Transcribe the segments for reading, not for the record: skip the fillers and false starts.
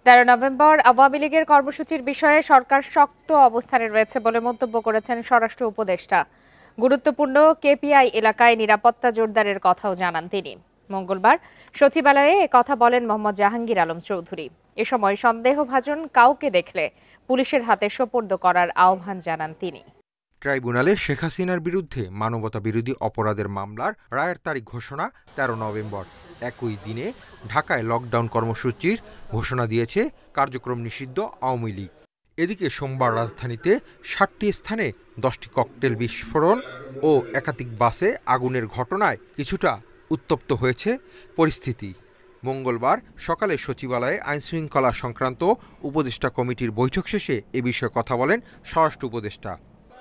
13 November Awami লীগের কর্মসূচির বিষয়ে সরকার শক্ত অবস্থানে রয়েছে বলে মন্তব্য করেছেন স্বরাষ্ট্র উপদেষ্টা। গুরুত্বপূর্ণ কেপিআই এলাকায় নিরাপত্তা জোরদারের কথাও জানান তিনি। মঙ্গলবার সচিবালয়ে কথা বলেন মোহাম্মদ জাহাঙ্গীর আলম চৌধুরী। এ সময় সন্দেহভাজন কাউকে দেখলে পুলিশের হাতে সোপর্দ করার আহ্বান জানান তিনি। ট্রাইব্যুনালে শেখ হাসিনার বিরুদ্ধে মানবতা বিরোধী অপরাধের মামলার রায়ের তারিখ ঘোষণা 13 নভেম্বর। একই দিনে ঢাকায় লকডাউন কর্মসূচির ঘোষণা দিয়েছে কার্যক্রম নিষিদ্ধ আওয়ামী লীগ। এদিকে সোমবার রাজধানীতে 60টি স্থানে 10টি ককটেল বিস্ফোরণ ও একাধিক বাসে আগুনের ঘটনায় কিছুটা উত্তপ্ত হয়েছে পরিস্থিতি। মঙ্গলবার সকালে সচিবালয়ে আইনশৃঙ্খলা সংক্রান্ত উপদেষ্টা কমিটির বৈঠক শেষে এ বিষয়ে কথা বলেন স্বরাষ্ট্র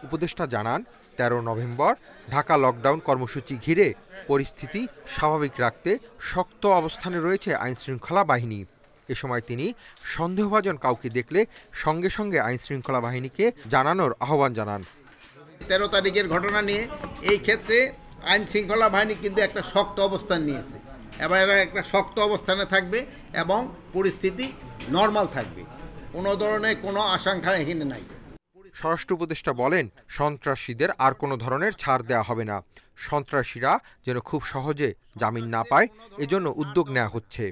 উপদেষ্টা জানান, 13 নভেম্বর ঢাকা লকডাউন কর্মসূচি ঘিরে পরিস্থিতি স্বাভাবিক রাখতে শক্ত অবস্থানে রয়েছে আইনশৃঙ্খলা বাহিনী। এ সময় তিনি সন্দেহভাজন কাউকে দেখলে সঙ্গে সঙ্গে আইনশৃঙ্খলা বাহিনীকে জানানোর আহ্বান জানান। 13 তারিখের ঘটনা নিয়ে এই ক্ষেত্রে আইনশৃঙ্খলা বাহিনী কিন্তু একটা শক্ত অবস্থান নিয়েছে। এবার এরা একটা শক্ত অবস্থানে থাকবে এবং পরিস্থিতি নর্মাল থাকবে, কোনো ধরনের কোনো আশঙ্কা এখানে নাই। স্বরাষ্ট্র উপদেষ্টা বলেন, সন্ত্রাসীদের আর কোনো ধরনের ছাড় দেওয়া হবে না। সন্ত্রাসীরা যেন খুব সহজে জামিন না পায়, এজন্য উদ্যোগ নেওয়া হচ্ছে।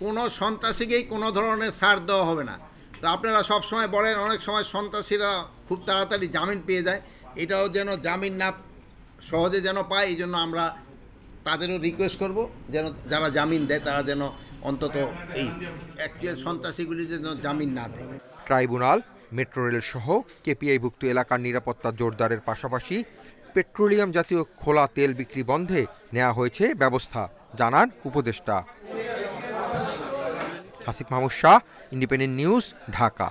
কোনো সন্ত্রাসীকেই কোনো ধরনের ছাড় দেওয়া হবে না। তো আপনারা সবসময় বলেন অনেক সময় সন্ত্রাসীরা খুব তাড়াতাড়ি জামিন পেয়ে যায়, এটাও যেন জামিন না সহজে যেন পায়, এই জন্য আমরা তাদেরও রিকোয়েস্ট করব যেন যারা জামিন দেয় তারা যেন অন্তত এই অ্যাকচুয়াল সন্ত্রাসীগুলি যেন জামিন না দেয়। ট্রাইব্যুনাল, মেট্রো রেল সহ কেপিআইভুক্ত এলাকার নিরাপত্তা জোরদারের পাশাপাশি পেট্রোলিয়াম জাতীয় খোলা তেল বিক্রি বন্ধে নেওয়া হয়েছে ব্যবস্থা, জানান উপদেষ্টা। Asif Mahmud Shah, independent news, Dhaka.